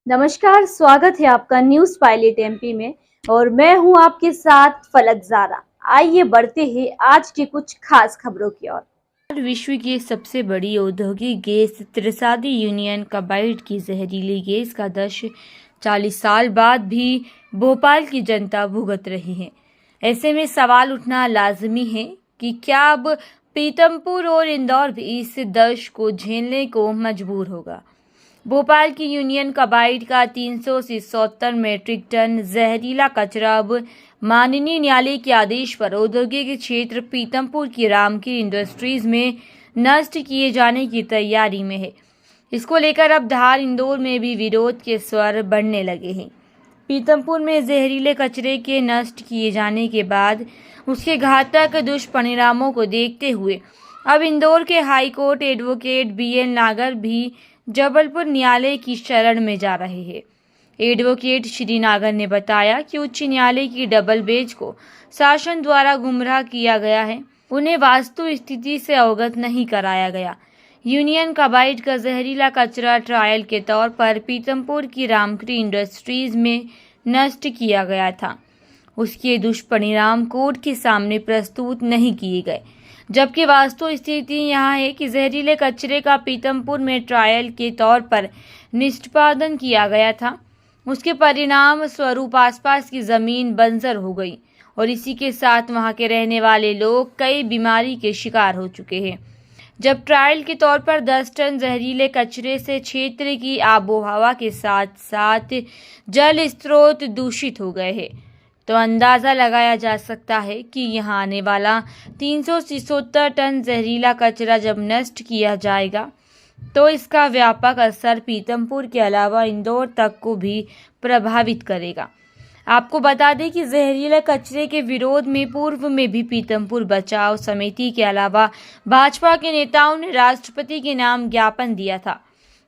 नमस्कार, स्वागत है आपका न्यूज पायलट एमपी में। और मैं हूं आपके साथ फलक ज़ारा। आइए बढ़ते हैं आज की कुछ खास खबरों की ओर। विश्व की सबसे बड़ी औद्योगिक गैस त्रिसादी यूनियन कार्बाइड की जहरीली गैस का दश 40 साल बाद भी भोपाल की जनता भुगत रही है। ऐसे में सवाल उठना लाजमी है कि क्या अब पीतमपुर और इंदौर भी इस दश को झेलने को मजबूर होगा। भोपाल की यूनियन कार्बाइड का 377 मीट्रिक टन जहरीला कचरा अब माननीय न्यायालय के आदेश पर औद्योगिक क्षेत्र पीतमपुर की रामकीर इंडस्ट्रीज में नष्ट किए जाने की तैयारी में है। इसको लेकर अब धार इंदौर में भी विरोध के स्वर बढ़ने लगे हैं। पीतमपुर में जहरीले कचरे के नष्ट किए जाने के बाद उसके घातक दुष्परिणामों को देखते हुए अब इंदौर के हाईकोर्ट एडवोकेट BL नागर भी जबलपुर न्यायालय की शरण में जा रहे हैं। एडवोकेट श्री नागर ने बताया कि उच्च न्यायालय की डबल बेंच को शासन द्वारा गुमराह किया गया है, उन्हें वास्तु स्थिति से अवगत नहीं कराया गया। यूनियन कार्बाइड का जहरीला कचरा ट्रायल के तौर पर पीतमपुर की रामकीर इंडस्ट्रीज में नष्ट किया गया था। उसके दुष्परिणाम कोर्ट के सामने प्रस्तुत नहीं किए गए, जबकि वास्तु स्थिति यहाँ है कि जहरीले कचरे का पीतमपुर में ट्रायल के तौर पर निष्पादन किया गया था। उसके परिणाम स्वरूप आसपास की जमीन बंजर हो गई और इसी के साथ वहां के रहने वाले लोग कई बीमारी के शिकार हो चुके हैं। जब ट्रायल के तौर पर 10 टन जहरीले कचरे से क्षेत्र की आबोहवा के साथ साथ जल स्रोत दूषित हो गए हैं, तो अंदाज़ा लगाया जा सकता है कि यहाँ आने वाला 377 टन जहरीला कचरा जब नष्ट किया जाएगा तो इसका व्यापक असर पीतमपुर के अलावा इंदौर तक को भी प्रभावित करेगा। आपको बता दें कि जहरीले कचरे के विरोध में पूर्व में भी पीतमपुर बचाव समिति के अलावा भाजपा के नेताओं ने राष्ट्रपति के नाम ज्ञापन दिया था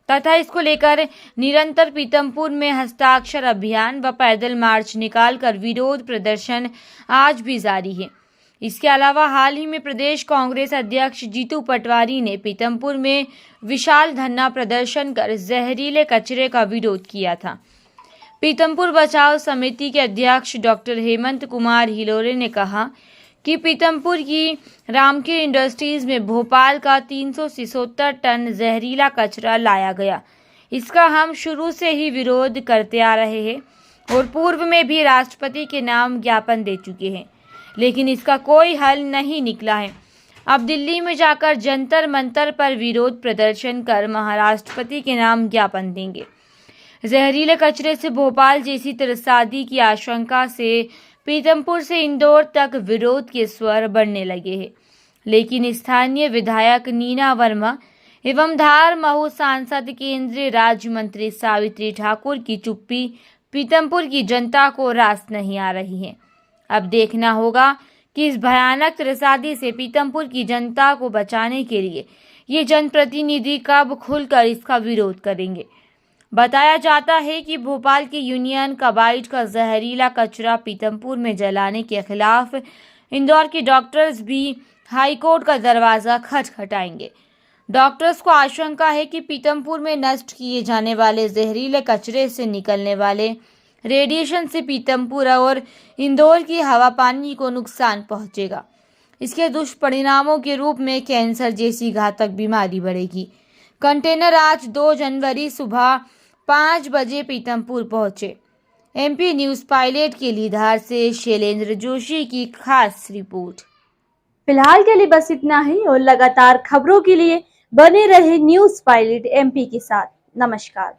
तथा इसको लेकर निरंतर पीतमपुर में हस्ताक्षर अभियान व पैदल मार्च निकालकर विरोध प्रदर्शन आज भी जारी है। इसके अलावा हाल ही में प्रदेश कांग्रेस अध्यक्ष जीतू पटवारी ने पीतमपुर में विशाल धरना प्रदर्शन कर जहरीले कचरे का विरोध किया था। पीतमपुर बचाव समिति के अध्यक्ष डॉक्टर हेमंत कुमार हिलोरे ने कहा कि पीतमपुर की रामकीर इंडस्ट्रीज में भोपाल का 377 टन जहरीला कचरा लाया गया। इसका हम शुरू से ही विरोध करते आ रहे हैं और पूर्व में भी राष्ट्रपति के नाम ज्ञापन दे चुके हैं, लेकिन इसका कोई हल नहीं निकला है। अब दिल्ली में जाकर जंतर मंतर पर विरोध प्रदर्शन कर महाराष्ट्रपति के नाम ज्ञापन देंगे। जहरीले कचरे से भोपाल जैसी त्रसादी की आशंका से पीतमपुर से इंदौर तक विरोध के स्वर बढ़ने लगे हैं, लेकिन स्थानीय विधायक नीना वर्मा एवं धार महू सांसद केंद्रीय राज्य मंत्री सावित्री ठाकुर की चुप्पी पीतमपुर की जनता को रास नहीं आ रही है। अब देखना होगा कि इस भयानक त्रसादी से पीतमपुर की जनता को बचाने के लिए ये जनप्रतिनिधि कब खुलकर इसका विरोध करेंगे। बताया जाता है कि भोपाल के यूनियन कार्बाइड का जहरीला कचरा पीतमपुर में जलाने के खिलाफ इंदौर के डॉक्टर्स भी हाईकोर्ट का दरवाजा खटखटाएंगे। डॉक्टर्स को आशंका है कि पीतमपुर में नष्ट किए जाने वाले जहरीले कचरे से निकलने वाले रेडिएशन से पीतमपुर और इंदौर की हवा पानी को नुकसान पहुंचेगा। इसके दुष्परिणामों के रूप में कैंसर जैसी घातक बीमारी बढ़ेगी। कंटेनर आज 2 जनवरी सुबह 5 बजे पीतमपुर पहुंचे। MP न्यूज पायलट के लिए धार से शैलेंद्र जोशी की खास रिपोर्ट। फिलहाल के लिए बस इतना ही और लगातार खबरों के लिए बने रहे न्यूज पायलट MP के साथ। नमस्कार।